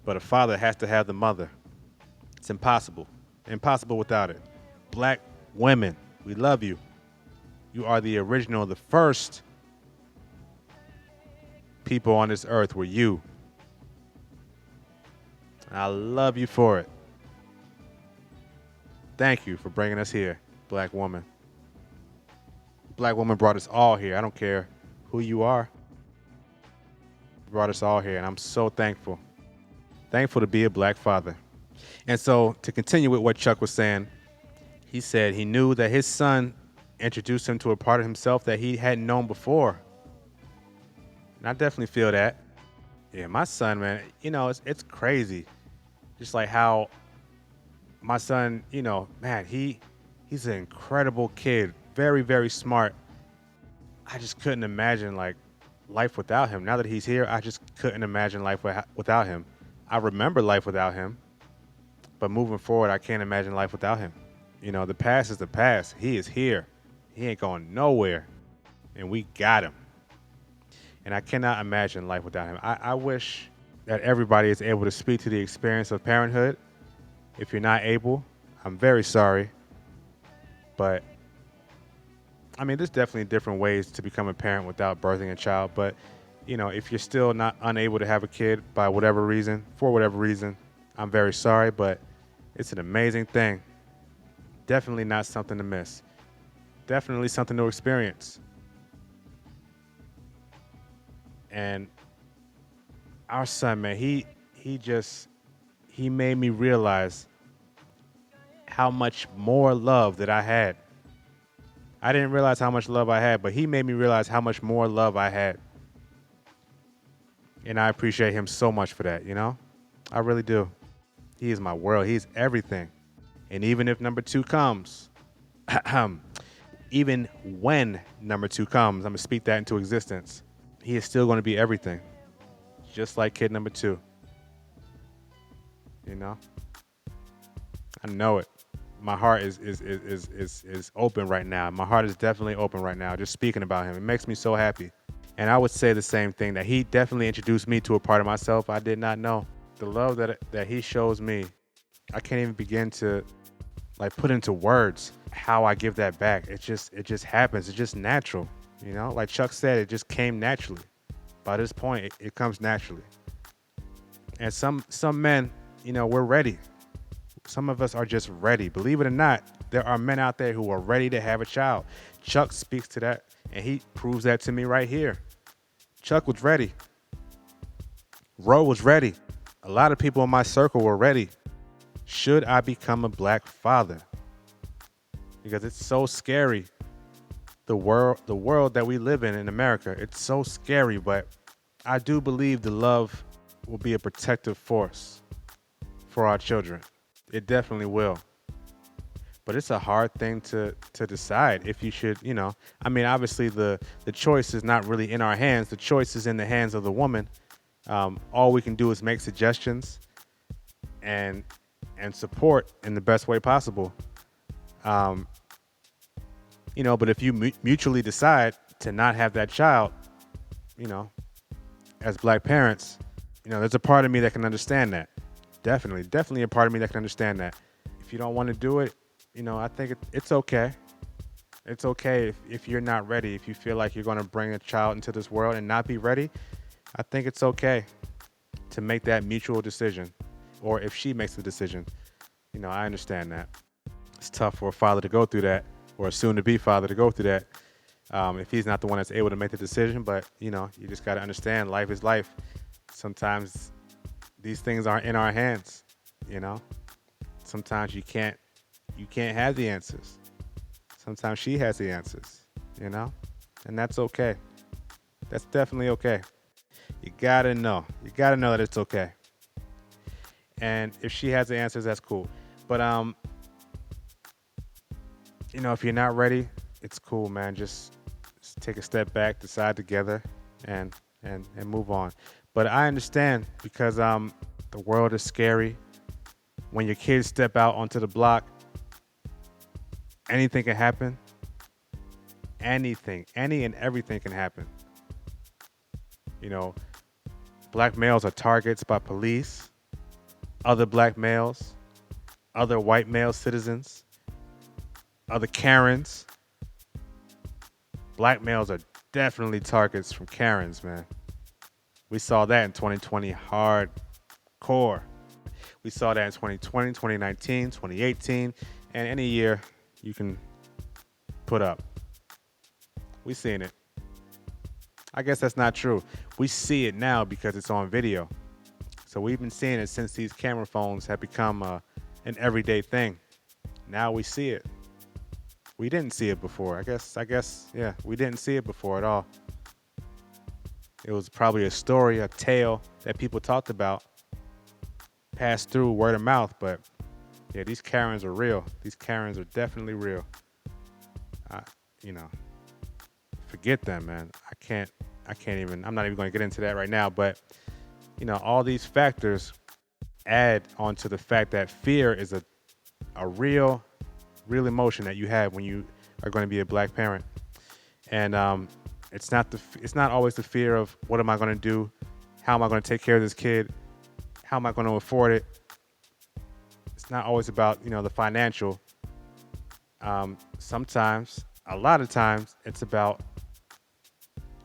But a father has to have the mother. It's impossible. Impossible without it. Black women, we love you. You are the original, the first people on this earth were you. I love you for it. Thank you for bringing us here, black woman. Black woman brought us all here. I don't care who you are. Brought us all here, and I'm so thankful. Thankful to be a black father. And so, to continue with what Chuck was saying, he said he knew that his son introduced him to a part of himself that he hadn't known before. And I definitely feel that. Yeah, my son, man, it's crazy. Just like how my son, man, he's an incredible kid. Very, very smart. I just couldn't imagine life without him. Now that he's here, I just couldn't imagine life without him. I remember life without him, but moving forward, I can't imagine life without him. The past is the past. He is here. He ain't going nowhere, and we got him. And I cannot imagine life without him. I wish that everybody is able to speak to the experience of parenthood. If you're not able, I'm very sorry. But, there's definitely different ways to become a parent without birthing a child. But, if you're still not unable to have a kid by whatever reason, for whatever reason, I'm very sorry. But it's an amazing thing. Definitely not something to miss. Definitely something to experience. And our son, man, he made me realize how much more love that I had I didn't realize how much love I had, but he made me realize how much more love I had. And I appreciate him so much for that, you know? I really do. He is my world. He's everything. And even if number 2 comes, even when number 2 comes, I'm going to speak that into existence. He is still going to be everything. Just like kid number 2. You know? I know it. My heart is open right now. My heart is definitely open right now, just speaking about him. It makes me so happy. And I would say the same thing, that he definitely introduced me to a part of myself I did not know. The love that he shows me, I can't even begin to put into words how I give that back. It just happens. It's just natural. You know, like Chuck said, it just came naturally. By this point, it comes naturally. And some men, you know, we're ready. Some of us are just ready. Believe it or not, there are men out there who are ready to have a child. Chuck speaks to that, and he proves that to me right here. Chuck was ready. Ro was ready. A lot of people in my circle were ready. Should I become a black father? Because it's so scary. The world that we live in America, it's so scary, but I do believe the love will be a protective force for our children. It definitely will. But it's a hard thing to decide if you should, you know. I mean, obviously the choice is not really in our hands. The choice is in the hands of the woman. All we can do is make suggestions and support in the best way possible. You know, but if you mutually decide to not have that child, you know, as black parents, you know, there's a part of me that can understand that. Definitely a part of me that can understand that. If you don't want to do it, you know, I think it's okay. It's okay if you're not ready. If you feel like you're going to bring a child into this world and not be ready, I think it's okay to make that mutual decision. Or if she makes the decision, you know, I understand that. It's tough for a father to go through that, or a soon-to-be father to go through that, if he's not the one that's able to make the decision. But, you know, you just got to understand life is life. Sometimes these things aren't in our hands, you know. Sometimes you can't have the answers. Sometimes she has the answers, you know, and that's okay. That's definitely okay. You gotta know that it's okay. And if she has the answers, that's cool. But you know, if you're not ready, it's cool, man. Just take a step back, decide together, and move on. But I understand, because the world is scary. When your kids step out onto the block, anything can happen. Anything, any and everything can happen. You know, black males are targets by police, other black males, other white male citizens, other Karens. Black males are definitely targets from Karens, man. We saw that in 2020 hardcore. We saw that in 2020, 2019, 2018, and any year you can put up. We seen it. I guess that's not true. We see it now because it's on video. So we've been seeing it since these camera phones have become an everyday thing. Now we see it. We didn't see it before. I guess, yeah, we didn't see it before at all. It was probably a story, a tale that people talked about, passed through word of mouth, but yeah, these Karens are real. These Karens are definitely real. You know, forget them, man. I'm not even going to get into that right now, but you know, all these factors add onto the fact that fear is a real emotion that you have when you are going to be a black parent. And it's not always the fear of what am I going to do? How am I going to take care of this kid? How am I going to afford it? It's not always about, you know, the financial. Sometimes, a lot of times, it's about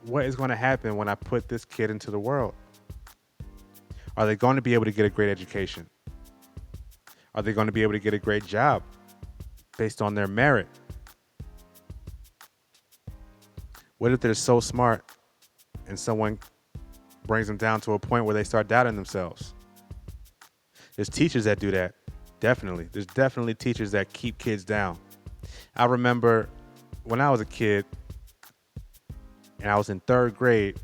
what is going to happen when I put this kid into the world. Are they going to be able to get a great education? Are they going to be able to get a great job based on their merit? What if they're so smart and someone brings them down to a point where they start doubting themselves? There's teachers that do that. Definitely. There's definitely teachers that keep kids down. I remember when I was a kid and I was in third grade,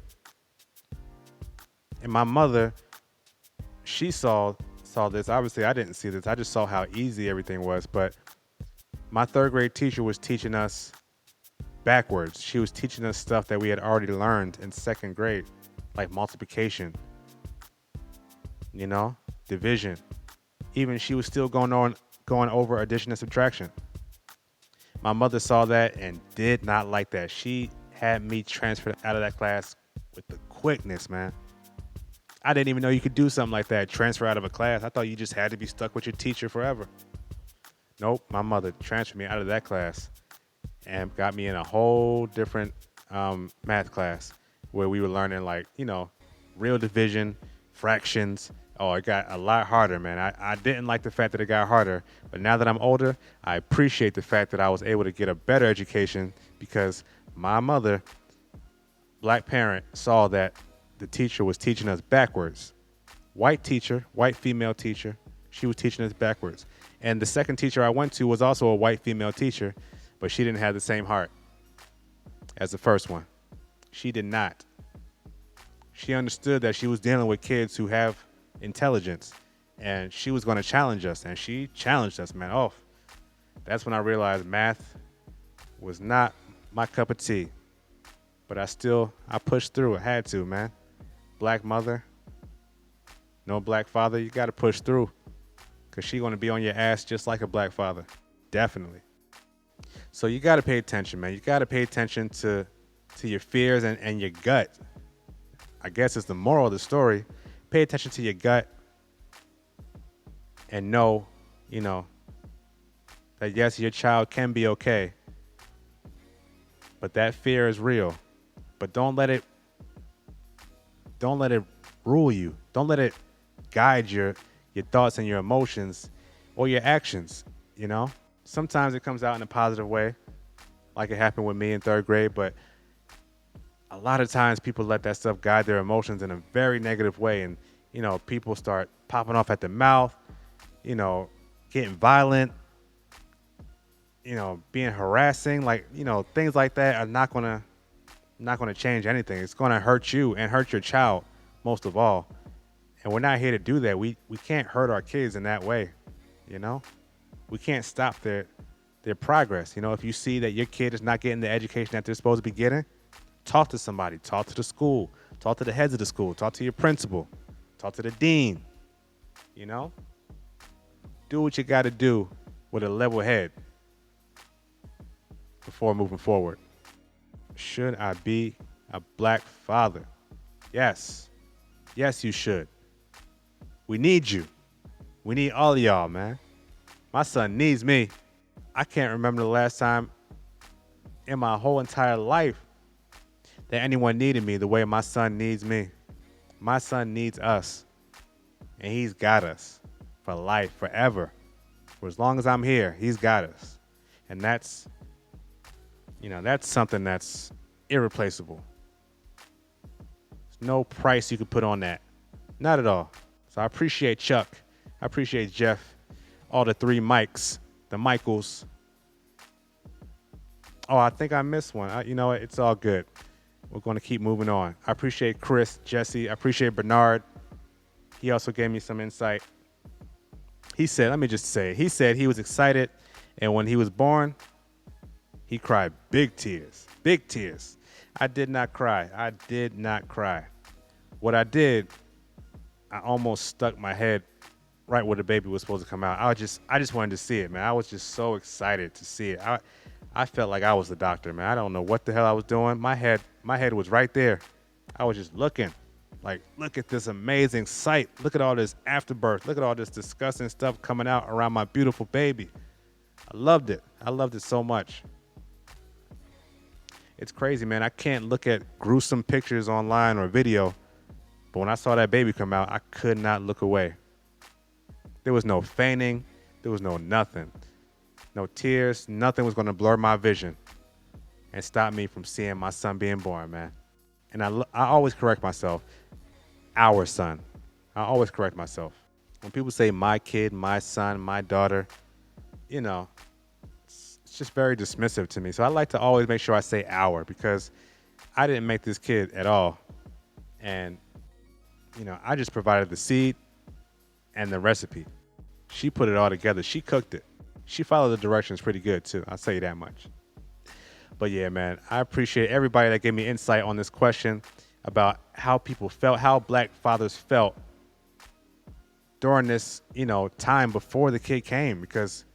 and my mother, she saw this. Obviously, I didn't see this. I just saw how easy everything was. But my third grade teacher was teaching us backwards. She was teaching us stuff that we had already learned in second grade, like multiplication, division. Even she was still going over addition and subtraction. My mother saw that and did not like that. She had me transferred out of that class with the quickness, man. I didn't even know you could do something like that, transfer out of a class. I thought you just had to be stuck with your teacher forever. Nope, my mother transferred me out of that class and got me in a whole different math class where we were learning real division, fractions. Oh, it got a lot harder, man. I didn't like the fact that it got harder, but now that I'm older, I appreciate the fact that I was able to get a better education because my mother, black parent, saw that the teacher was teaching us backwards. White teacher, white female teacher, she was teaching us backwards. And the second teacher I went to was also a white female teacher, but she didn't have the same heart as the first one. She did not. She understood that she was dealing with kids who have intelligence, and she was going to challenge us, and she challenged us, man. Oh, that's when I realized math was not my cup of tea, but I pushed through. I had to, man. Black mother, no black father, you got to push through because she's going to be on your ass just like a black father. Definitely. So you got to pay attention, man. You got to pay attention to your fears and your gut. I guess it's the moral of the story. Pay attention to your gut and know, that yes, your child can be okay, but that fear is real. But don't let it rule you. Don't let it guide your thoughts and your emotions or your actions, Sometimes it comes out in a positive way, like it happened with me in third grade, but a lot of times people let that stuff guide their emotions in a very negative way. And, people start popping off at the mouth, getting violent, being harassing, things like that are not going to change anything. It's going to hurt you and hurt your child most of all. And we're not here to do that. We can't hurt our kids in that way. We can't stop their progress. If you see that your kid is not getting the education that they're supposed to be getting, talk to somebody, talk to the school, talk to the heads of the school, talk to your principal, talk to the dean, Do what you got to do with a level head before moving forward. Should I be a black father? Yes. Yes, you should. We need you. We need all of y'all, man. My son needs me. I can't remember the last time in my whole entire life that anyone needed me the way my son needs me. My son needs us. And he's got us for life, forever. For as long as I'm here, he's got us. And that's something that's irreplaceable. There's no price you could put on that. Not at all. So I appreciate Chuck. I appreciate Jeff. All the three Mikes. The Michaels. Oh, I think I missed one. You know what? It's all good. We're going to keep moving on. I appreciate Chris, Jesse. I appreciate Bernard. He also gave me some insight. He said, let me just say, he said he was excited, and when he was born, he cried big tears. Big tears. I did not cry. I did not cry. What I did, I almost stuck my head right where the baby was supposed to come out. I just wanted to see it, man. I was just so excited to see it. I felt like I was the doctor, man. I don't know what the hell I was doing. My head was right there. I was just looking. Like, look at this amazing sight. Look at all this afterbirth. Look at all this disgusting stuff coming out around my beautiful baby. I loved it. I loved it so much. It's crazy, man. I can't look at gruesome pictures online or video, but when I saw that baby come out, I could not look away. There was no fainting. There was no nothing. No tears. Nothing was going to blur my vision and stop me from seeing my son being born, man. And I always correct myself. Our son. I always correct myself. When people say my kid, my son, my daughter, it's it's just very dismissive to me. So I like to always make sure I say our, because I didn't make this kid at all. And, I just provided the seed and the recipe. She put it all together. She cooked it. She followed the directions pretty good too. I'll tell you that much. But yeah, man, I appreciate everybody that gave me insight on this question about how people felt, how black fathers felt during this, time before the kid came, because,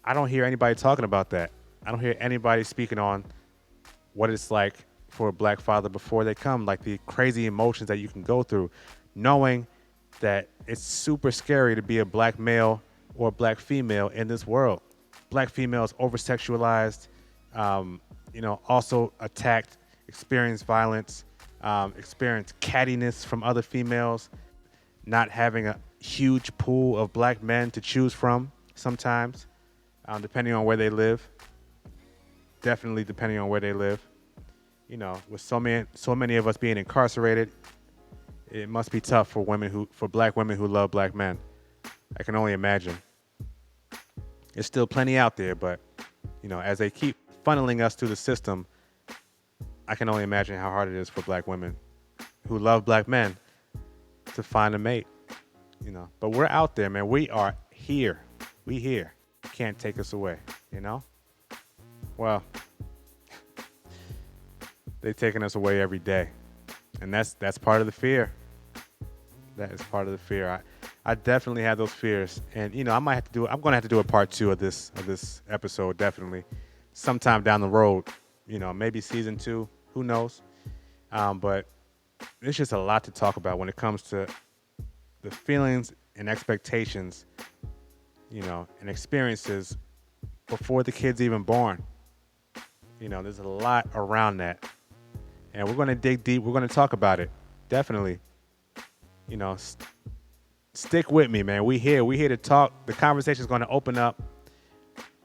I don't hear anybody talking about that. I don't hear anybody speaking on what it's like for a black father before they come, like the crazy emotions that you can go through, knowing that it's super scary to be a black male or a black female in this world. Black females over-sexualized, also attacked, experience violence, experience cattiness from other females, not having a huge pool of black men to choose from sometimes, depending on where they live. Definitely depending on where they live. With so many of us being incarcerated, it must be tough for black women who love black men. I can only imagine. There's still plenty out there, but, as they keep funneling us through the system, I can only imagine how hard it is for black women who love black men to find a mate, But we're out there, man. We are here. We here. You can't take us away, Well, they're taking us away every day. And that's part of the fear. That is part of the fear. I definitely have those fears. And, I'm going to have to do a part 2 of this episode, definitely. Sometime down the road, maybe season 2, who knows? But there's just a lot to talk about when it comes to the feelings and expectations, and experiences before the kid's even born. There's a lot around that. And we're going to dig deep. We're going to talk about it. Definitely. Stick with me, man. We here to talk. The conversation is going to open up.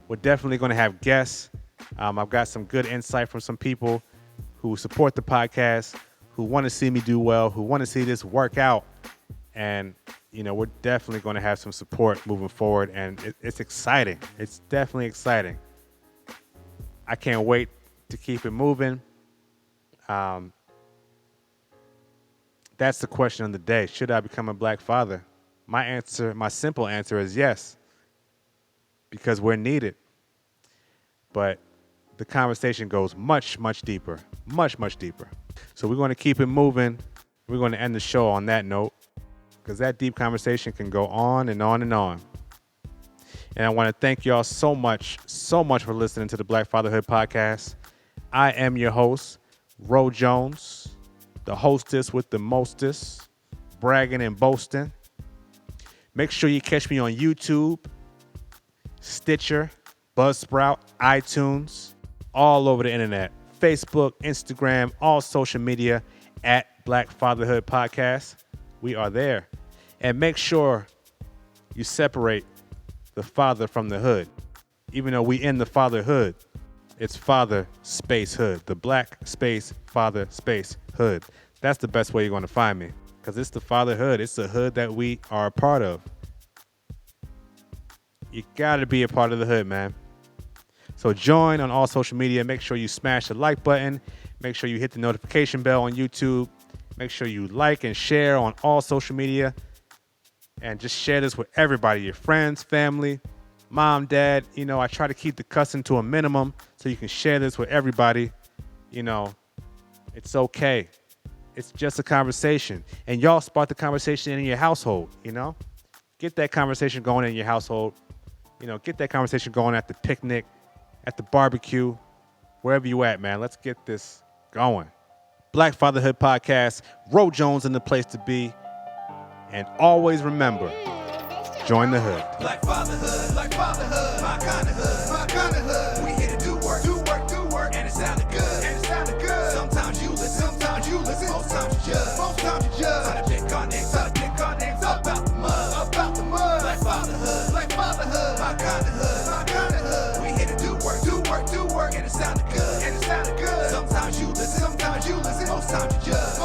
We're definitely going to have guests. I've got some good insight from some people who support the podcast, who want to see me do well, who want to see this work out. And, we're definitely going to have some support moving forward. And it's exciting. It's definitely exciting. I can't wait to keep it moving. That's the question of the day. Should I become a black father? My simple answer is yes, because we're needed. But the conversation goes much, much deeper, much, much deeper. So we're going to keep it moving. We're going to end the show on that note, because that deep conversation can go on and on and on. And I want to thank y'all so much for listening to the Black Fatherhood Podcast. I am your host, Ro Jones, the hostess with the mostest, bragging and boasting. Make sure you catch me on YouTube, Stitcher, Buzzsprout, iTunes, all over the internet. Facebook, Instagram, all social media at Black Fatherhood Podcast. We are there. And make sure you separate the father from the hood. Even though we in the fatherhood, it's father space hood. The black space father space hood. That's the best way you're going to find me, because it's the fatherhood. It's the hood that we are a part of. You got to be a part of the hood, man. So join on all social media. Make sure you smash the like button. Make sure you hit the notification bell on YouTube. Make sure you like and share on all social media. And just share this with everybody, your friends, family, mom, dad. I try to keep the cussing to a minimum so you can share this with everybody. It's okay. It's just a conversation. And y'all spark the conversation in your household, Get that conversation going in your household. Get that conversation going at the picnic, at the barbecue, wherever you at, man. Let's get this going. Black Fatherhood Podcast, Ro Jones in the place to be. And always remember, join the hood. Black fatherhood, my kind of hood, my kind of hood. We here to do work, and it sounded good, Sometimes you listen, most times you judge, Try to pick our names, about the mud, Black fatherhood, my kind of hood, We here to do work, and it sounded good, Sometimes you listen, most times you judge,